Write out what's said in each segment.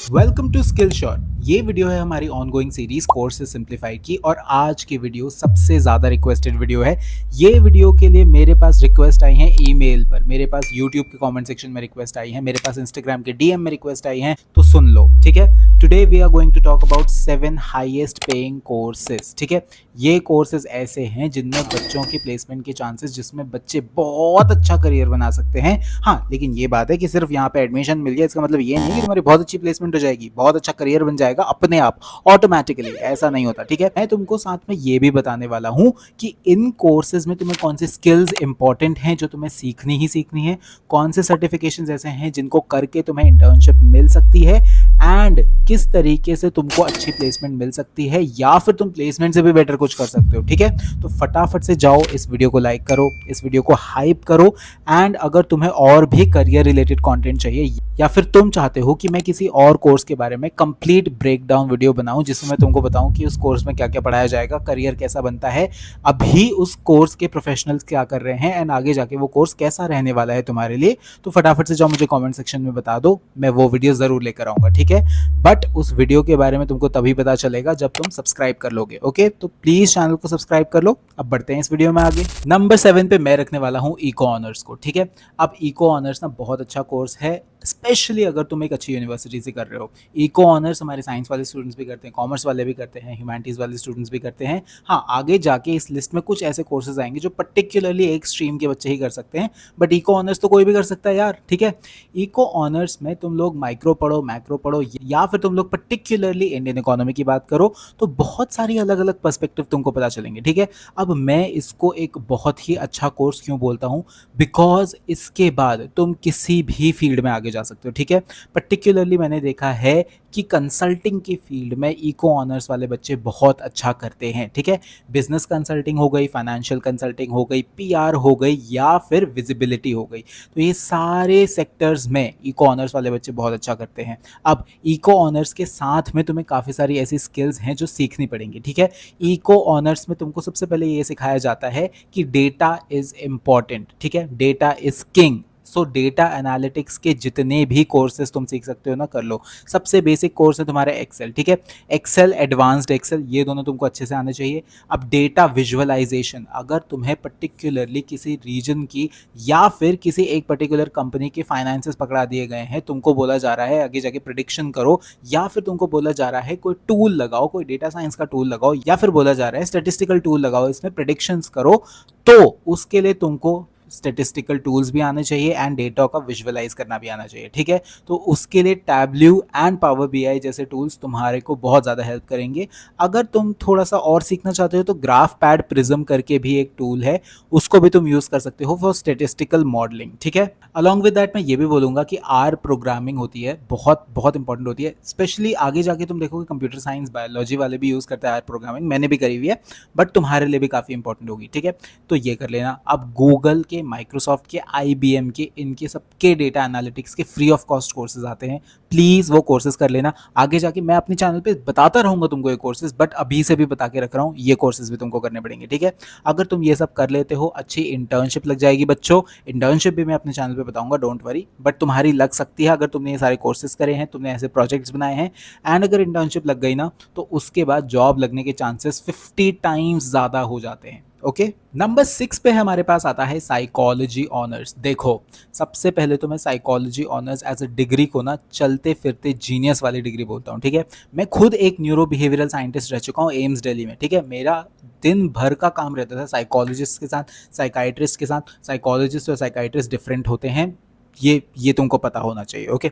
Welcome to skill shot. ये video है हमारी ऑनगोइंग सीरीज कोर्सेज सिंप्लीफाइड की और आज की वीडियो सबसे ज़्यादा रिक्वेस्टेड वीडियो है। ये वीडियो के लिए मेरे पास रिक्वेस्ट आई हैं ईमेल पर, मेरे पास यूट्यूब के कमेंट सेक्शन में रिक्वेस्ट आई है, मेरे पास इंस्टाग्राम के डीएम में रिक्वेस्ट आई है। तो सुन लो, ठीक है। Today we are going to talk about 7 highest paying courses. ठीक है, ये कोर्सेज ऐसे हैं जिनमें बच्चों की प्लेसमेंट के चांसेस, जिसमें बच्चे बहुत अच्छा करियर बना सकते हैं। हाँ, लेकिन ये बात है कि सिर्फ यहाँ पे एडमिशन मिल गया इसका मतलब ये नहीं कि तुम्हारी बहुत अच्छी प्लेसमेंट हो जाएगी, बहुत अच्छा करियर बन जाएगा अपने आप ऑटोमेटिकली। ऐसा नहीं होता। ठीक है, मैं तुमको साथ में ये भी बताने वाला हूँ कि इन कोर्सेज में तुम्हें कौन सी स्किल्स इंपॉर्टेंट हैं जो तुम्हें सीखनी ही सीखनी है, कौन से सर्टिफिकेशंस ऐसे हैं जिनको करके तुम्हें इंटर्नशिप मिल सकती है, एंड किस तरीके से तुमको अच्छी प्लेसमेंट मिल सकती है, या फिर तुम प्लेसमेंट से भी बेटर कुछ कर सकते हो। ठीक है, तो फटाफट से जाओ, इस वीडियो को लाइक करो, इस वीडियो को हाइप करो। एंड अगर तुम्हें और भी करियर रिलेटेड कंटेंट चाहिए, या फिर तुम चाहते हो कि मैं किसी और कोर्स के बारे में कंप्लीट ब्रेकडाउन वीडियो बनाऊं जिसमें मैं तुमको बताऊं कि उस कोर्स में क्या क्या पढ़ाया जाएगा, करियर कैसा बनता है, अभी उस कोर्स के प्रोफेशनल्स क्या कर रहे हैं, एंड आगे जाके वो कोर्स कैसा रहने वाला है तुम्हारे लिए, तो फटाफट से जाओ, मुझे कमेंट सेक्शन में बता दो, मैं वो वीडियो जरूर लेकर आऊंगा। ठीक है, बट उस वीडियो के बारे में तुमको तभी पता चलेगा जब तुम सब्सक्राइब कर लोगे। ओके, तो प्लीज चैनल को सब्सक्राइब कर लो। अब बढ़ते हैं इस वीडियो में आगे। नंबर 7 पे मैं रखने वाला हूँ इको ऑनर्स को। ठीक है, अब इको ऑनर्स ना बहुत अच्छा कोर्स है, स्पेशली अगर तुम एक अच्छी यूनिवर्सिटी से कर रहे हो। इको ऑनर्स हमारे साइंस वाले स्टूडेंट्स भी करते हैं, कॉमर्स वाले भी करते हैं, ह्यूमैनिटीज़ वाले स्टूडेंट्स भी करते हैं। हाँ, आगे जाके इस लिस्ट में कुछ ऐसे कोर्सेज आएंगे जो पर्टिकुलरली एक स्ट्रीम के बच्चे ही कर सकते हैं, बट इको ऑनर्स तो कोई भी कर सकता है यार। ठीक है, इको ऑनर्स में तुम लोग माइक्रो पढ़ो, मैक्रो पढ़ो, या फिर तुम लोग पर्टिकुलरली इंडियन इकोनॉमी की बात करो, तो बहुत सारी अलग अलग पर्सपेक्टिव तुमको पता चलेंगे। ठीक है, अब मैं इसको एक बहुत ही अच्छा कोर्स क्यों बोलता हूँ, बिकॉज इसके बाद तुम किसी भी फील्ड में आगे जा सकते हो। ठीक है, पर्टिकुलरली मैंने देखा है कि कंसल्टिंग की फील्ड में इको ऑनर्स वाले बच्चे बहुत अच्छा करते हैं। ठीक है, बिजनेस कंसल्टिंग हो गई, फाइनेंशियल कंसल्टिंग हो गई, पीआर हो गई, या फिर विजिबिलिटी हो गई, तो ये सारे सेक्टर्स में इको ऑनर्स वाले बच्चे बहुत अच्छा करते हैं। अब इको ऑनर्स के साथ में तुम्हें काफ़ी सारी ऐसी स्किल्स हैं जो सीखनी पड़ेंगी। ठीक है, इको ऑनर्स में तुमको सबसे पहले ये सिखाया जाता है कि डेटा इज़ इम्पॉर्टेंट। ठीक है, data is king. So data analytics के जितने भी कोर्सेज तुम सीख सकते हो ना, कर लो। सबसे बेसिक कोर्स है तुम्हारा एक्सेल। ठीक है, एक्सेल, एडवांस्ड एक्सेल, ये दोनों तुमको अच्छे से आने चाहिए। अब डेटा विजुअलाइजेशन, अगर तुम्हें पर्टिकुलरली किसी रीजन की या फिर किसी एक पर्टिकुलर कंपनी के फाइनेंसेस पकड़ा दिए गए हैं, तुमको बोला जा रहा है आगे जाके प्रिडिक्शन करो, या फिर तुमको बोला जा रहा है कोई टूल लगाओ, कोई डेटा साइंस का टूल लगाओ, या फिर बोला जा रहा है स्टैटिस्टिकल टूल लगाओ, इसमें प्रिडिक्शंस करो, तो उसके लिए तुमको स्टेटिस्टिकल टूल्स भी आने चाहिए एंड डेटा का विजुअलाइज करना भी आना चाहिए। ठीक है, तो उसके लिए टैबल्यू एंड पावर बीआई जैसे टूल्स तुम्हारे को बहुत ज़्यादा हेल्प करेंगे। अगर तुम थोड़ा सा और सीखना चाहते हो तो ग्राफ पैड प्रिज्म करके भी एक टूल है, उसको भी तुम यूज़ कर सकते हो फॉर स्टेटिस्टिकल मॉडलिंग। ठीक है, अलॉन्ग विद दैट मैं ये भी बोलूँगा कि आर प्रोग्रामिंग होती है, बहुत बहुत इंपॉर्टेंट होती है, स्पेशली आगे जाके तुम देखोगे कंप्यूटर साइंस, बायोलॉजी वाले भी यूज़ करते हैं आर प्रोग्रामिंग, मैंने भी करी हुई है, बट तुम्हारे लिए भी काफ़ी इंपॉर्टेंट होगी। ठीक है, तो ये कर लेना। अब गूगल के, माइक्रोसॉफ्ट के, आईबीएम के, इनके सबके डेटा एनालिटिक्स के फ्री ऑफ कॉस्ट कोर्सेज आते हैं, प्लीज़ वो कोर्सेज कर लेना। आगे जाके मैं अपने चैनल पे बताता रहूँगा तुमको ये कोर्सेज, बट अभी से भी बता के रख रहा हूँ, ये कोर्सेज भी तुमको करने पड़ेंगे। ठीक है, अगर तुम ये सब कर लेते हो, अच्छी इंटर्नशिप लग जाएगी बच्चों। इंटर्नशिप भी मैं अपने चैनल पे बताऊंगा, डोंट वरी, बट तुम्हारी लग सकती है अगर तुमने ये सारे कोर्सेज करे हैं, तुमने ऐसे प्रोजेक्ट्स बनाए हैं, एंड अगर इंटर्नशिप लग गई ना, तो उसके बाद जॉब लगने के चांसेस 50 टाइम्स ज़्यादा हो जाते हैं। ओके, नंबर 6 पे हमारे पास आता है साइकोलॉजी ऑनर्स। देखो, सबसे पहले तो मैं psychology honours as a degree को ना चलते फिरते जीनियस वाली डिग्री बोलता हूँ। ठीक है, मैं खुद एक न्यूरो बिहेवियरल साइंटिस्ट रह चुका हूँ एम्स दिल्ली में। ठीक है, मेरा दिन भर का काम रहता था साइकोलॉजिस्ट के साथ, साइकाइट्रिस्ट के साथ। साइकोलॉजिस्ट और साइकाइट्रिस्ट डिफरेंट होते हैं, ये तुमको पता होना चाहिए। ओके,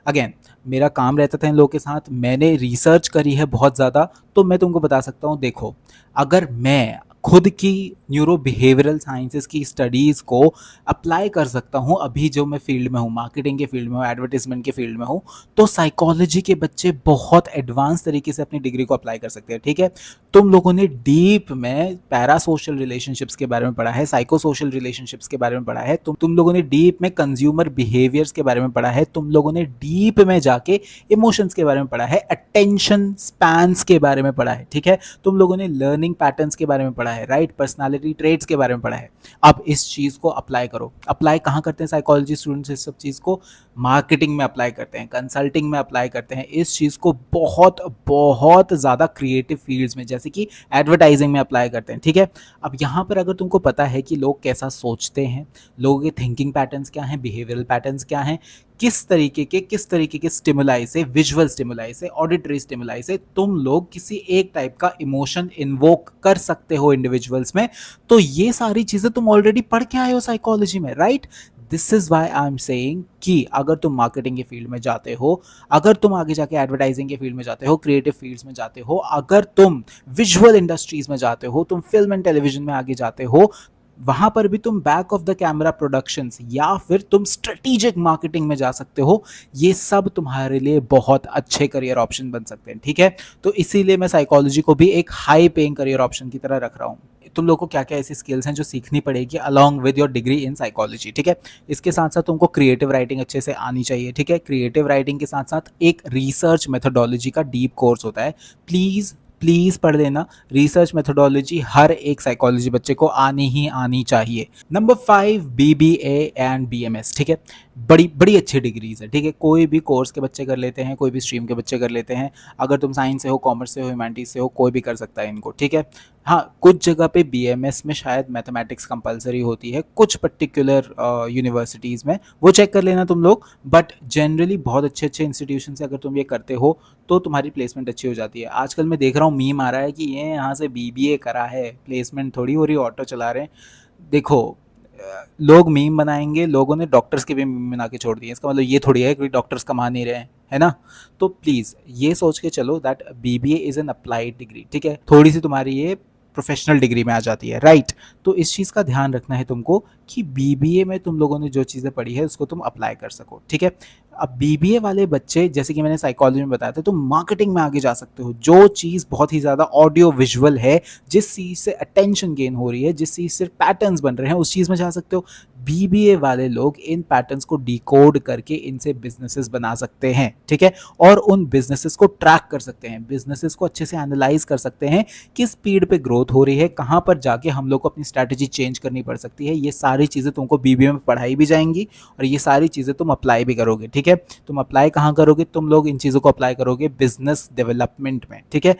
अगेन मेरा काम रहता था इन लोगों के साथ, मैंने रिसर्च करी है बहुत ज़्यादा, तो मैं तुमको बता सकता हूँ। देखो, अगर मैं खुद की न्यूरो बिहेवियरल साइंसेस की स्टडीज़ को अप्लाई कर सकता हूँ अभी जो मैं फील्ड में हूँ, मार्केटिंग के फील्ड में हूँ, एडवर्टीजमेंट के फील्ड में हूँ, तो साइकोलॉजी के बच्चे बहुत एडवांस तरीके से अपनी डिग्री को अप्लाई कर सकते हैं। ठीक है, तुम लोगों ने डीप में पैरा सोशल रिलेशनशिप्स के बारे में पढ़ा है, साइको सोशल रिलेशनशिप्स के बारे में पढ़ा है, तुम लोगों ने डीप में कंज्यूमर बिहेवियर्स के बारे में पढ़ा है, तुम लोगों ने डीप में जाके इमोशंस के बारे में पढ़ा है, अटेंशन स्पैन्स के बारे में पढ़ा है। ठीक है, तुम लोगों ने लर्निंग पैटर्न्स के बारे में पढ़ा है, राइट, पर्सनालिटी ट्रेट्स के बारे में पढ़ा है। अब इस चीज़ को अप्लाई करो। अप्लाई कहाँ करते हैं साइकोलॉजी स्टूडेंट्स इस सब चीज़ को? मार्केटिंग में अप्लाई करते हैं, कंसल्टिंग में अप्लाई करते हैं, इस चीज़ को बहुत बहुत ज़्यादा क्रिएटिव फील्ड्स में जैसे कि एडवर्टाइजिंग में अप्लाई करते हैं, ठीक है। अब यहाँ पर अगर तुमको पता है कि लोग कैसा सोचते हैं, लोगों के थिंकिंग पैटर्न्स क्या हैं, बिहेवियरल पैटर्न्स क्या हैं, किस तरीके के स्टिमुलाई से, विजुअल स्टिमुलाई से, ऑडिटरी स्टिमुलाई से तुम लोग किसी एक टाइप का इमोशन इन्वोक कर सकते हो इंडिविजुअल्स में, तो ये सारी चीज़ें तुम ऑलरेडी पढ़ के आए हो साइकोलॉजी में, right. This is why I am saying कि अगर तुम मार्केटिंग के फील्ड में जाते हो, अगर तुम आगे जाके एडवर्टाइजिंग के फील्ड में जाते हो, क्रिएटिव फील्ड्स में जाते हो, अगर तुम विजुअल इंडस्ट्रीज में जाते हो, तुम फिल्म एंड टेलीविजन में आगे जाते हो, वहां पर भी तुम back of the camera productions या फिर तुम स्ट्रेटेजिक मार्केटिंग में जा सकते हो। ये सब तुम्हारे लिए बहुत अच्छे करियर ऑप्शन बन सकते हैं, ठीक है। तो इसीलिए मैं साइकोलॉजी को भी एक हाई पेइंग करियर ऑप्शन की तरह रख रहा हूँ। तुम लोग को क्या क्या ऐसी स्किल्स हैं जो सीखनी पड़ेगी along with your degree in psychology, ठीक है। इसके साथ साथ तुमको क्रिएटिव राइटिंग अच्छे से आनी चाहिए, ठीक है। क्रिएटिव राइटिंग के साथ साथ एक रिसर्च मेथोडोलॉजी का डीप कोर्स होता है, प्लीज़ प्लीज़ पढ़ लेना। रिसर्च मेथोडोलॉजी हर एक साइकोलॉजी बच्चे को आनी ही आनी चाहिए। नंबर 5, BBA एंड BMS, ठीक है। बड़ी बड़ी अच्छी डिग्रीज है, ठीक है। कोई भी कोर्स के बच्चे कर लेते हैं, कोई भी स्ट्रीम के बच्चे कर लेते हैं। अगर तुम साइंस से हो, कॉमर्स से हो, ह्यूमैनिटीज से हो, कोई भी कर सकता है इनको, ठीक है। हाँ, कुछ जगह पे BMS में शायद मैथमेटिक्स कंपलसरी होती है, कुछ पर्टिकुलर यूनिवर्सिटीज़ में, वो चेक कर लेना तुम लोग। बट जनरली बहुत अच्छे अच्छे इंस्टीट्यूशन से अगर तुम ये करते हो तो तुम्हारी प्लेसमेंट अच्छी हो जाती है। आजकल मैं देख रहा हूँ मीम आ रहा है कि ये यहाँ से BBA करा है, प्लेसमेंट थोड़ी हो रही, ऑटो चला रहे हैं। देखो, लोग मीम बनाएंगे, लोगों ने डॉक्टर्स के भी मीम बना के छोड़ दिए, इसका मतलब ये थोड़ी है कि डॉक्टर्स कमा नहीं रहे हैं, है ना। तो प्लीज़ ये सोच के चलो that BBA is an applied degree, ठीक है। थोड़ी सी तुम्हारी ये प्रोफेशनल डिग्री में आ जाती है, राइट। तो इस चीज़ का ध्यान रखना है तुमको कि BBA में तुम लोगों ने जो चीज़ें पढ़ी है उसको तुम अप्लाई कर सको, ठीक है। अब BBA वाले बच्चे, जैसे कि मैंने साइकोलॉजी में बताया था, तुम मार्केटिंग में आगे जा सकते हो। जो चीज़ बहुत ही ज़्यादा ऑडियो विजुअल है, जिस चीज़ से अटेंशन गेन हो रही है, जिस चीज़ से पैटर्न्स बन रहे हैं, उस चीज़ में जा सकते हो। BBA वाले लोग इन पैटर्न्स को डिकोड करके इनसे बिजनेसेस बना सकते हैं, ठीक है। और उन बिजनेसेस को ट्रैक कर सकते हैं, बिजनेसेस को अच्छे से एनालाइज कर सकते हैं, किस स्पीड पे ग्रोथ हो रही है, कहाँ पर जाके हम लोग को अपनी स्ट्रैटेजी चेंज करनी पड़ सकती है। ये सारी चीज़ें तुमको BBA में पढ़ाई भी जाएंगी और ये सारी चीज़ें तुम अप्लाई भी करोगे, ठीक है। तुम अप्लाई कहाँ करोगे? तुम लोग इन चीज़ों को अप्लाई करोगे बिजनेस डेवलपमेंट में, ठीक है।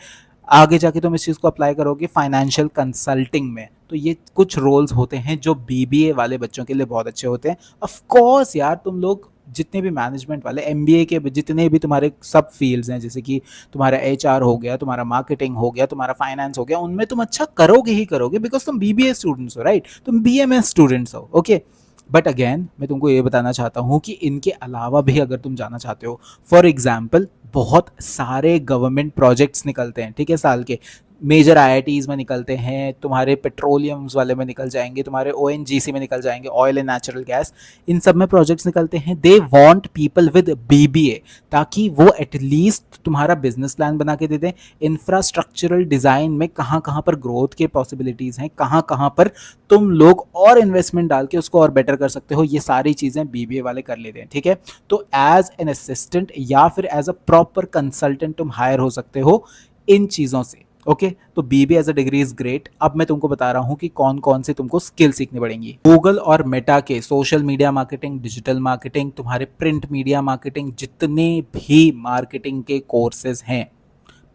आगे जाके तुम इस चीज़ को अप्लाई करोगे फाइनेंशियल कंसल्टिंग में। तो ये कुछ रोल्स होते हैं जो BBA वाले बच्चों के लिए बहुत अच्छे होते हैं। ऑफ कोर्स यार, तुम लोग जितने भी मैनेजमेंट वाले MBA के जितने भी तुम्हारे सब फील्ड्स हैं, जैसे कि तुम्हारा HR हो गया, तुम्हारा मार्केटिंग हो गया, तुम्हारा फाइनेंस हो गया, उनमें तुम अच्छा करोगे ही करोगे, बिकॉज तुम BBA स्टूडेंट्स हो, राइट। तुम BMS स्टूडेंट्स हो, ओके। बट अगेन मैं तुमको ये बताना चाहता हूँ कि इनके अलावा भी अगर तुम जाना चाहते हो, फॉर एग्जाम्पल बहुत सारे गवर्नमेंट प्रोजेक्ट्स निकलते हैं, ठीक है, साल के। मेजर IITs में निकलते हैं, तुम्हारे पेट्रोलियम्स वाले में निकल जाएंगे, तुम्हारे ONGC में निकल जाएंगे, ऑयल एंड नेचुरल गैस, इन सब में प्रोजेक्ट्स निकलते हैं। They want people with BBA, ताकि वो एटलीस्ट तुम्हारा बिजनेस प्लान बना के दे दें, इंफ्रास्ट्रक्चरल डिज़ाइन में कहाँ कहाँ पर ग्रोथ के पॉसिबिलिटीज़ हैं, कहाँ कहाँ पर तुम लोग और इन्वेस्टमेंट डाल के उसको और बेटर कर सकते हो, ये सारी चीज़ें BBA वाले कर लेते हैं, ठीक है। तो एज एन असिस्टेंट या फिर एज अ प्रॉपर कंसल्टेंट तुम हायर हो सकते हो इन चीज़ों से, ओके। तो BBA as a degree is great. अब मैं तुमको बता रहा हूँ कि कौन कौन से तुमको स्किल सीखनी पड़ेंगी। गूगल और मेटा के social media marketing, digital marketing, तुम्हारे प्रिंट मीडिया मार्केटिंग, जितने भी मार्केटिंग के कोर्सेज हैं,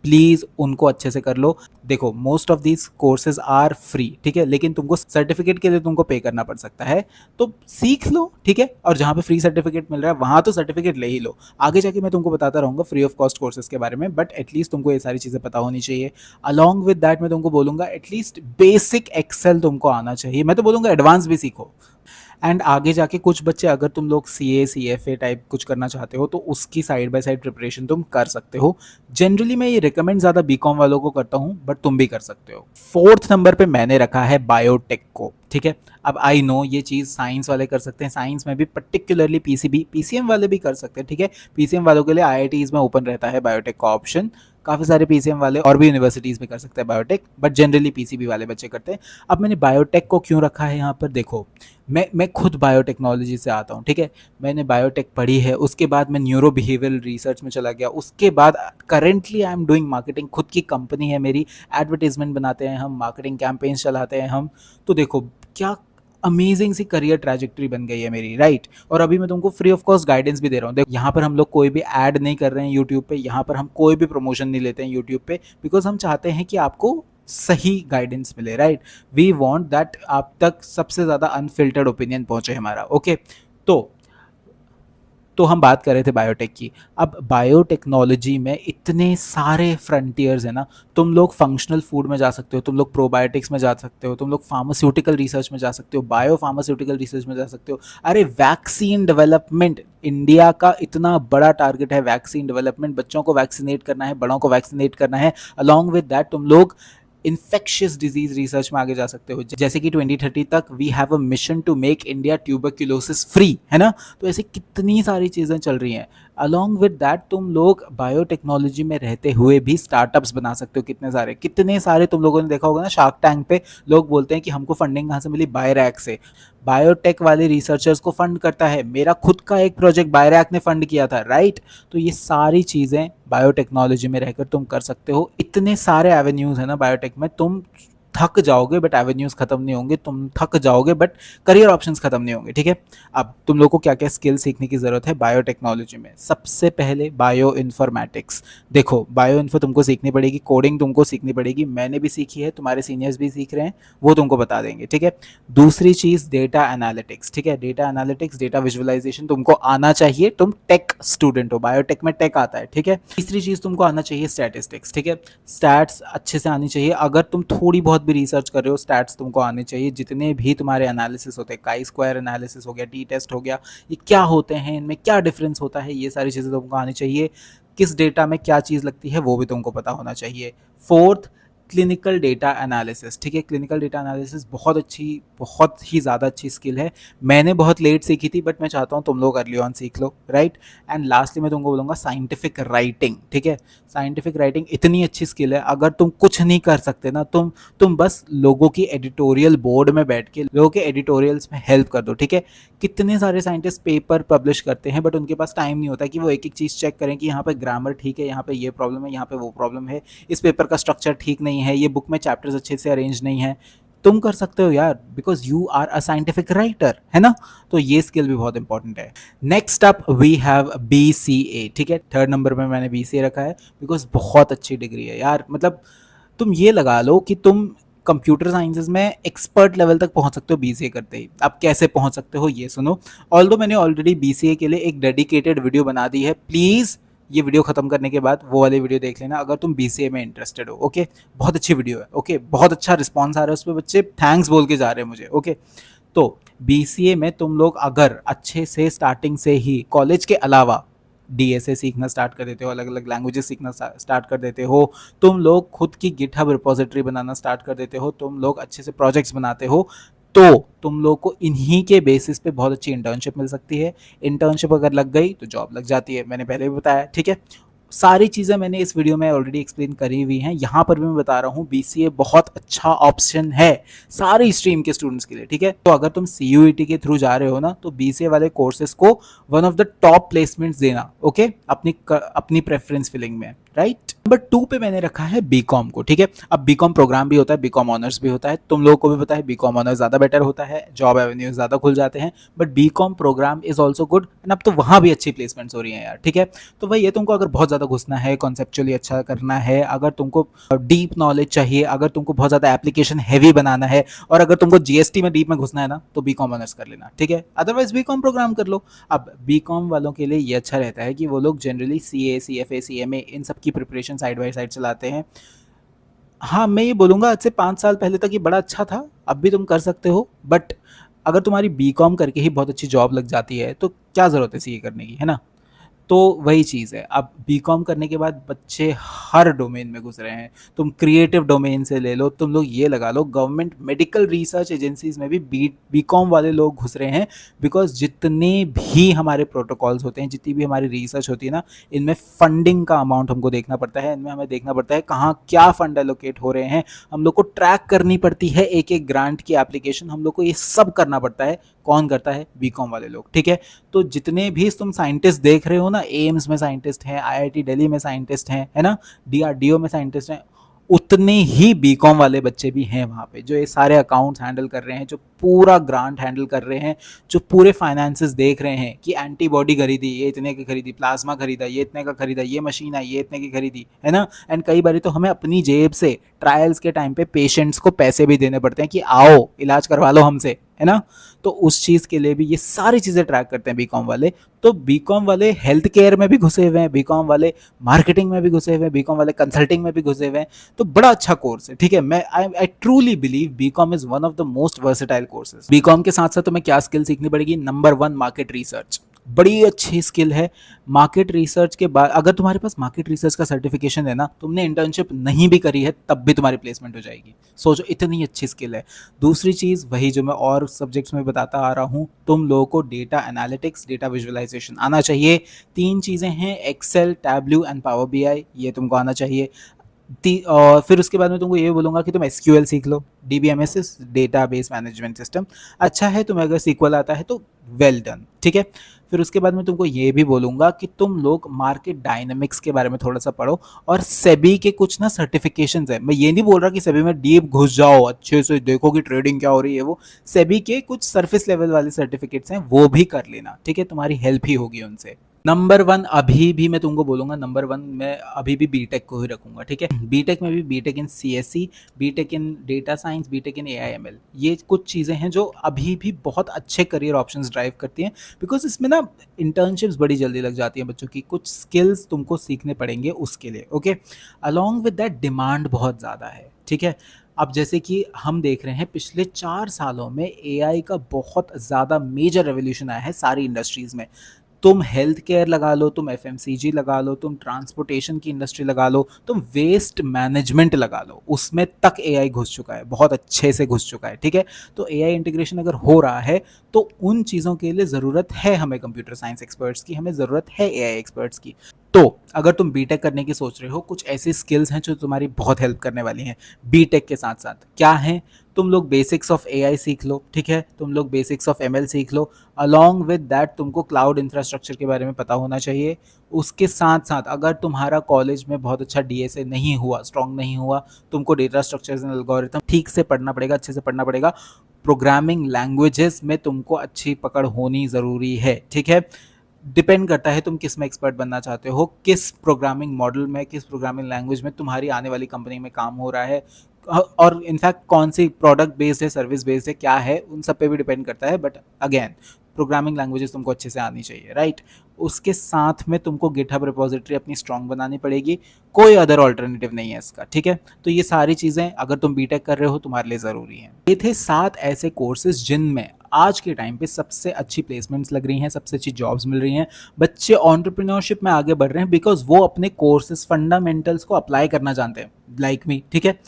प्लीज़ उनको अच्छे से कर लो। देखो, most of these courses are free, ठीक है, लेकिन तुमको सर्टिफिकेट के लिए तुमको पे करना पड़ सकता है, तो सीख लो, ठीक है। और जहाँ पे फ्री सर्टिफिकेट मिल रहा है वहाँ तो सर्टिफिकेट ले ही लो। आगे जाके मैं तुमको बताता रहूँगा फ्री ऑफ कॉस्ट कोर्सेज के बारे में, बट एटलीस्ट तुमको ये सारी चीज़ें पता होनी चाहिए। अलॉन्ग विद दैट मैं तुमको बोलूँगा एटलीस्ट बेसिक एक्सेल तुमको आना चाहिए, मैं तो बोलूँगा एडवांस भी सीखो। एंड आगे जाके कुछ बच्चे, अगर तुम लोग CA CFA टाइप कुछ करना चाहते हो तो उसकी साइड बाय साइड प्रिपरेशन तुम कर सकते हो। जनरली मैं ये रिकमेंड ज़्यादा BCom वालों को करता हूँ, बट तुम भी कर सकते हो। 4th नंबर पे मैंने रखा है बायोटेक को, ठीक है। अब आई नो ये चीज़ साइंस वाले कर सकते हैं, साइंस में भी पर्टिकुलरली PCM वाले भी कर सकते हैं, ठीक है। PCM वालों के लिए IITs में ओपन रहता है बायोटेक का ऑप्शन। काफ़ी सारे पीसीएम वाले और भी यूनिवर्सिटीज़ में कर सकते हैं बायोटेक, बट जनरली पीसीबी वाले बच्चे करते हैं। अब मैंने बायोटेक को क्यों रखा है यहाँ पर, देखो मैं खुद बायोटेक्नोलॉजी से आता हूँ, ठीक है। मैंने बायोटेक पढ़ी है, उसके बाद मैं न्यूरो बिहेवियरल रिसर्च में चला गया, उसके बाद currently I am doing marketing, खुद की कंपनी है मेरी, एडवर्टीजमेंट बनाते हैं हम, मार्केटिंग कैंपेन्स चलाते हैं हम। तो देखो क्या अमेजिंग सी करियर ट्रैजेक्टरी बन गई है मेरी, राइट। और अभी मैं तुमको फ्री ऑफ कॉस्ट गाइडेंस भी दे रहा हूँ। देखो यहाँ पर हम लोग कोई भी ऐड नहीं कर रहे हैं यूट्यूब पे, यहाँ पर हम कोई भी प्रमोशन नहीं लेते हैं यूट्यूब पे, बिकॉज हम चाहते हैं कि आपको सही गाइडेंस मिले, राइट। वी वांट दैट आप तक सबसे ज़्यादा अनफिल्टर्ड ओपिनियन पहुंचे हमारा, ओके। तो हम बात कर रहे थे बायोटेक की। अब बायोटेक्नोलॉजी में इतने सारे फ्रंटियर्स हैं ना, तुम लोग फंक्शनल फूड में जा सकते हो, तुम लोग प्रोबायोटिक्स में जा सकते हो, तुम लोग फार्मास्यूटिकल रिसर्च में जा सकते हो, बायो फार्मास्यूटिकल रिसर्च में जा सकते हो। अरे वैक्सीन डेवलपमेंट, इंडिया का इतना बड़ा टारगेट है वैक्सीन डेवलपमेंट, बच्चों को वैक्सीनेट करना है, बड़ों को वैक्सीनेट करना है। अलॉन्ग विद दैट तुम लोग इन्फेक्शियस डिजीज रिसर्च में आगे जा सकते हो, जैसे कि 2030 तक we have a mission to make India tuberculosis free, है ना। तो ऐसे कितनी सारी चीज़ें चल रही हैं। अलॉन्ग विद दैट तुम लोग बायोटेक्नोलॉजी में रहते हुए भी स्टार्टअप्स बना सकते हो, कितने सारे तुम लोगों ने देखा होगा ना, शार्क टैंक पे लोग बोलते हैं कि हमको फंडिंग कहाँ से मिली, बायोरैक से। बायोटेक वाले रिसर्चर्स को फंड करता है, मेरा खुद का एक प्रोजेक्ट बायोरैक ने फंड किया था, राइट। तो ये सारी चीज़ें बायोटेक्नोलॉजी में रहकर तुम कर सकते हो। इतने सारे एवेन्यूज़ हैं ना बायोटेक में, तुम थक जाओगे बट एवेन्यूज़ खत्म नहीं होंगे, तुम थक जाओगे बट करियर ऑप्शंस खत्म नहीं होंगे, ठीक है। अब तुम लोग को क्या क्या स्किल सीखने की ज़रूरत है बायोटेक्नोलॉजी में। सबसे पहले बायो इन्फॉर्मेटिक्स। देखो बायो इन्फो तुमको सीखनी पड़ेगी, कोडिंग तुमको सीखनी पड़ेगी, मैंने भी सीखी है, तुम्हारे सीनियर्स भी सीख रहे हैं, वो तुमको बता देंगे, ठीक है। दूसरी चीज़ डेटा एनालिटिक्स, ठीक है। डेटा एनालिटिक्स, डेटा विजुअलाइजेशन तुमको आना चाहिए, तुम टेक स्टूडेंट हो, बायोटेक में टेक आता है, ठीक है। तीसरी चीज़ तुमको आना चाहिए स्टैटिस्टिक्स, ठीक है। स्टैट्स अच्छे से आनी चाहिए, अगर तुम थोड़ी बहुत भी रिसर्च कर रहे हो स्टैट्स तुमको आने चाहिए। जितने भी तुम्हारे एनालिसिस होते हैं, काई स्क्वायर एनालिसिस हो गया, टी टेस्ट हो गया, ये क्या होते हैं, इनमें क्या डिफरेंस होता है, ये सारी चीज़ें तुमको आनी चाहिए। किस डेटा में क्या चीज़ लगती है वो भी तुमको पता होना चाहिए। फोर्थ, क्लिनिकल डेटा एनालिसिस, ठीक है। क्लिनिकल डेटा एनालिसिस बहुत ही ज़्यादा अच्छी स्किल है, मैंने बहुत लेट सीखी थी बट मैं चाहता हूँ तुम लोग अर्ली ऑन सीख लो, राइट। एंड लास्टली मैं तुमको बोलूँगा साइंटिफिक राइटिंग, ठीक है। साइंटिफिक राइटिंग इतनी अच्छी स्किल है, अगर तुम कुछ नहीं कर सकते ना, तुम बस लोगों की एडिटोरियल बोर्ड में बैठ के लोगों के एडिटोरियल्स में हेल्प कर दो, ठीक है। कितने सारे साइंटिस्ट पेपर पब्लिश करते हैं बट उनके पास टाइम नहीं होता कि वो एक एक चीज़ चेक करें कि यहाँ पे ग्रामर ठीक है, यहाँ पे ये प्रॉब्लम है, यहाँ पे वो प्रॉब्लम है, इस पेपर का स्ट्रक्चर ठीक नहीं है, ये बुक में चैप्टर्स अच्छे से अरेंज नहीं है। तुम कर सकते हो यार, because you are a scientific writer, है ना। तो ये स्किल भी बहुत इंपॉर्टेंट है। Next up we have BCA, ठीक है। थर्ड नंबर पे मैंने BCA रखा है बिकॉज बहुत अच्छी डिग्री है यार। मतलब तुम ये लगा लो कि तुम कंप्यूटर साइंसेज में एक्सपर्ट लेवल तक पहुंच सकते हो BCA करते ही। अब कैसे पहुंच सकते हो ये सुनो। ऑल्दो मैंने ऑलरेडी BCA के लिए एक डेडिकेटेड वीडियो बना दी है, प्लीज़ ये वीडियो खत्म करने के बाद वो वाली वीडियो देख लेना अगर तुम BCA में इंटरेस्टेड हो, ओके। बहुत अच्छी वीडियो है, ओके। बहुत अच्छा रिस्पॉन्स आ रहा है उस पर, बच्चे थैंक्स बोल के जा रहे हैं मुझे, ओके। तो BCA में तुम लोग अगर अच्छे से स्टार्टिंग से ही कॉलेज के अलावा DSA सीखना स्टार्ट कर देते हो, अलग अलग लैंग्वेजेस सीखना स्टार्ट कर देते हो, तुम लोग खुद की गिटहब रिपोजिटरी बनाना स्टार्ट कर देते हो, तुम लोग अच्छे से प्रोजेक्ट्स बनाते हो, तो तुम लोग को इन्हीं के बेसिस पे बहुत अच्छी इंटर्नशिप मिल सकती है। इंटर्नशिप अगर लग गई तो जॉब लग जाती है, मैंने पहले भी बताया, ठीक है। सारी चीज़ें मैंने इस वीडियो में ऑलरेडी एक्सप्लेन करी हुई हैं, यहाँ पर भी मैं बता रहा हूँ BCA बहुत अच्छा ऑप्शन है सारी स्ट्रीम के स्टूडेंट्स के लिए, ठीक है। तो अगर तुम CUET के थ्रू जा रहे हो ना, तो BCA वाले कोर्सेज को one of the top placements देना, ओके, अपनी प्रेफरेंस फिलिंग में, राइट। नंबर 2 पे मैंने रखा है BCom को, ठीक है। अब BCom प्रोग्राम भी होता है, BCom ऑनर्स भी होता है, तुम लोगों को भी पता है BCom ऑनर्स ज़्यादा बेटर होता है, जॉब एवेन्यूज ज़्यादा खुल जाते हैं, but BCom program is also good and अब तो वहाँ भी अच्छी प्लेसमेंट्स हो रही हैं यार, ठीक है। तो भाई ये तुमको अगर बहुत ज़्यादा घुसना है, कॉन्सेप्चुअली अच्छा करना है, अगर तुमको डीप नॉलेज चाहिए, अगर तुमको बहुत ज़्यादा एप्लीकेशन हैवी बनाना है, और अगर तुमको GST में डीप में घुसना है ना, तो BCom ऑनर्स कर लेना, ठीक है। अदरवाइज BCom प्रोग्राम कर लो। अब BCom वालों के लिए ये अच्छा रहता है कि वो लोग जनरली CA, CFA, CMA इन सब की प्रिपरेशन साइड बाई साइड चलाते हैं। हाँ, मैं ये बोलूँगा आज से 5 साल पहले तक ये बड़ा अच्छा था, अब भी तुम कर सकते हो, बट अगर तुम्हारी BCom करके ही बहुत अच्छी जॉब लग जाती है तो क्या ज़रूरत है CA करने की, है ना। तो वही चीज़ है, अब बीकॉम करने के बाद बच्चे हर डोमेन में घुस रहे हैं। तुम क्रिएटिव डोमेन से ले लो, तुम लोग ये लगा लो गवर्नमेंट मेडिकल रिसर्च एजेंसीज में भी बीकॉम वाले लोग घुस रहे हैं। बिकॉज जितने भी हमारे प्रोटोकॉल्स होते हैं, जितनी भी हमारी रिसर्च होती है ना, इनमें फंडिंग का अमाउंट हमको देखना पड़ता है, इनमें हमें देखना पड़ता है कहाँ क्या फंड एलोकेट हो रहे हैं, हम लोग को ट्रैक करनी पड़ती है एक एक ग्रांट की एप्लीकेशन, हम लोग को ये सब करना पड़ता है। कौन करता है? बीकॉम वाले लोग, ठीक है। तो जितने भी तुम साइंटिस्ट देख रहे हो ना, एम्स में साइंटिस्ट हैं, आईआईटी दिल्ली में साइंटिस्ट हैं, है ना, डीआरडीओ में साइंटिस्ट हैं, उतने ही बीकॉम वाले बच्चे भी हैं वहाँ पे, जो ये सारे अकाउंट्स हैंडल कर रहे हैं, जो पूरा ग्रांट हैंडल कर रहे हैं, जो पूरे फाइनेंसेस देख रहे हैं कि एंटीबॉडी खरीदी ये इतने की खरीदी, प्लाज्मा खरीदा ये इतने का खरीदा, ये मशीन आई ये इतने की खरीदी, है ना। एंड कई बार तो हमें अपनी जेब से ट्रायल्स के टाइम पे पेशेंट्स को पैसे भी देने पड़ते हैं कि आओ इलाज करवा लो हमसे, है ना। तो उस चीज़ के लिए भी ये सारी चीज़ें ट्रैक करते हैं बीकॉम वाले। तो बीकॉम वाले हेल्थ केयर में भी घुसे हुए हैं, बीकॉम वाले मार्केटिंग में भी घुसे हुए हैं, बीकॉम वाले कंसल्टिंग में भी घुसे हुए हैं। तो बड़ा अच्छा कोर्स है, ठीक है। मैं I truly believe BCom is one of the most versatile courses. BCom के साथ साथ तुम्हें क्या स्किल सीखनी पड़ेगी? नंबर 1, मार्केट रिसर्च, बड़ी अच्छी स्किल है। मार्केट रिसर्च के बाद अगर तुम्हारे पास मार्केट रिसर्च का सर्टिफिकेशन है ना, तुमने इंटर्नशिप नहीं भी करी है तब भी तुम्हारी प्लेसमेंट हो जाएगी। सोचो, इतनी अच्छी स्किल है। दूसरी चीज़ वही जो मैं और सब्जेक्ट्स में बताता आ रहा हूँ, तुम लोगों को डेटा एनालिटिक्स, डेटा विजुअलाइजेशन आना चाहिए। 3 चीज़ें हैं, Excel, Tableau and power BI, ये तुमको आना चाहिए। और फिर उसके बाद मैं तुमको ये बोलूँगा कि तुम एसक्यूएल सीख लो, डीबीएमएस, डेटाबेस मैनेजमेंट सिस्टम अच्छा है। तुम्हें अगर सीक्वल आता है तो वेल डन, ठीक है। फिर उसके बाद मैं तुमको ये भी बोलूँगा कि तुम लोग मार्केट डायनामिक्स के बारे में थोड़ा सा पढ़ो, और सेबी के कुछ ना सर्टिफिकेशंस है। मैं ये नहीं बोल रहा कि सेबी में डीप घुस जाओ, अच्छे से देखो कि ट्रेडिंग क्या हो रही है, वो सेबी के कुछ सरफेस लेवल वाले सर्टिफिकेट्स हैं, वो भी कर लेना, ठीक है। तुम्हारी हेल्प ही होगी उनसे। नंबर 1 अभी भी मैं तुमको बोलूँगा, नंबर 1 मैं अभी भी बीटेक को ही रखूँगा, ठीक है। बीटेक में भी बीटेक इन सीएससी, बीटेक इन डेटा साइंस, बीटेक इन एआईएमएल, ये कुछ चीज़ें हैं जो अभी भी बहुत अच्छे करियर ऑप्शंस ड्राइव करती हैं। बिकॉज इसमें ना इंटर्नशिप्स बड़ी जल्दी लग जाती हैं बच्चों की, कुछ स्किल्स तुमको सीखने पड़ेंगे उसके लिए, okay. Along with that demand बहुत ज़्यादा है, ठीक है। अब जैसे कि हम देख रहे हैं पिछले 4 सालों में एआई का बहुत ज़्यादा मेजर रेवोल्यूशन आया है सारी इंडस्ट्रीज़ में। तुम हेल्थ केयर लगा लो, तुम एफएमसीजी लगा लो, तुम ट्रांसपोर्टेशन की इंडस्ट्री लगा लो, तुम वेस्ट मैनेजमेंट लगा लो, उसमें तक एआई घुस चुका है, बहुत अच्छे से घुस चुका है, ठीक है। तो एआई इंटीग्रेशन अगर हो रहा है तो उन चीज़ों के लिए ज़रूरत है हमें कंप्यूटर साइंस एक्सपर्ट्स की, हमें ज़रूरत है एआई एक्सपर्ट्स की। तो अगर तुम बीटेक करने की सोच रहे हो, कुछ ऐसी स्किल्स हैं जो तुम्हारी बहुत हेल्प करने वाली हैं बीटेक के साथ साथ। क्या हैं? तुम लोग बेसिक्स ऑफ एआई सीख लो, ठीक है। तुम लोग बेसिक्स ऑफ एमएल सीख लो। अलॉन्ग विद दैट तुमको क्लाउड इंफ्रास्ट्रक्चर के बारे में पता होना चाहिए। उसके साथ साथ अगर तुम्हारा कॉलेज में बहुत अच्छा डीएसए नहीं हुआ, स्ट्रॉन्ग नहीं हुआ, तुमको डेटा स्ट्रक्चर्स एंड एल्गोरिथम ठीक से पढ़ना पड़ेगा, अच्छे से पढ़ना पड़ेगा। प्रोग्रामिंग लैंग्वेजेस में तुमको अच्छी पकड़ होनी ज़रूरी है, ठीक है। डिपेंड करता है तुम किस में एक्सपर्ट बनना चाहते हो, किस प्रोग्रामिंग मॉडल में, किस प्रोग्रामिंग लैंग्वेज में तुम्हारी आने वाली कंपनी में काम हो रहा है, और इनफैक्ट कौन सी प्रोडक्ट बेस्ड है, सर्विस बेस्ड है, क्या है, उन सब पे भी डिपेंड करता है। बट अगेन प्रोग्रामिंग लैंग्वेजेस तुमको अच्छे से आनी चाहिए, राइट। उसके साथ में तुमको गिटहब रिपोजिटरी अपनी स्ट्रॉन्ग बनानी पड़ेगी, कोई अदर ऑल्टरनेटिव नहीं है इसका, ठीक है। तो ये सारी चीज़ें अगर तुम बीटेक कर रहे हो तुम्हारे लिए ज़रूरी हैं। ये थे 7 ऐसे कोर्सेज जिनमें आज के टाइम पे सबसे अच्छी प्लेसमेंट्स लग रही हैं, सबसे अच्छी जॉब्स मिल रही हैं, बच्चे एंटरप्रेन्योरशिप में आगे बढ़ रहे हैं बिकॉज वो अपने कोर्सेज फंडामेंटल्स को अप्लाई करना जानते हैं, लाइक मी, ठीक है।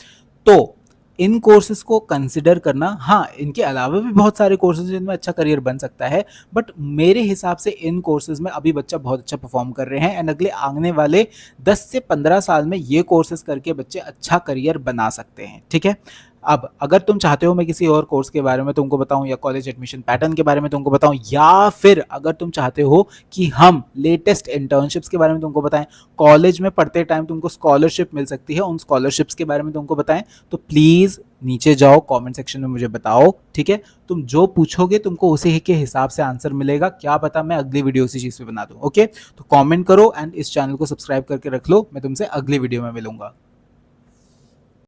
तो इन कोर्सेज को कंसिडर करना, हाँ इनके अलावा भी बहुत सारे कोर्सेज जिनमें अच्छा करियर बन सकता है, बट मेरे हिसाब से इन कोर्सेज में अभी बच्चा बहुत अच्छा परफॉर्म कर रहे हैं, एंड अगले आने वाले 10 से 15 साल में ये कोर्सेज करके बच्चे अच्छा करियर बना सकते हैं, ठीक है। अब अगर तुम चाहते हो मैं किसी और कोर्स के बारे में तुमको बताऊं, या कॉलेज एडमिशन पैटर्न के बारे में तुमको बताऊं, या फिर अगर तुम चाहते हो कि हम लेटेस्ट इंटर्नशिप्स के बारे में तुमको बताएं, कॉलेज में पढ़ते टाइम तुमको स्कॉलरशिप मिल सकती है, उन स्कॉलरशिप्स के बारे में तुमको बताएं, तो प्लीज़ नीचे जाओ कमेंट सेक्शन में मुझे बताओ, ठीक है। तुम जो पूछोगे तुमको उसी के हिसाब से आंसर मिलेगा, क्या पता मैं अगली वीडियो उसी चीज़ पे बना दूं, ओके। तो कमेंट करो एंड इस चैनल को सब्सक्राइब करके रख लो, मैं तुमसे अगली वीडियो में मिलूंगा।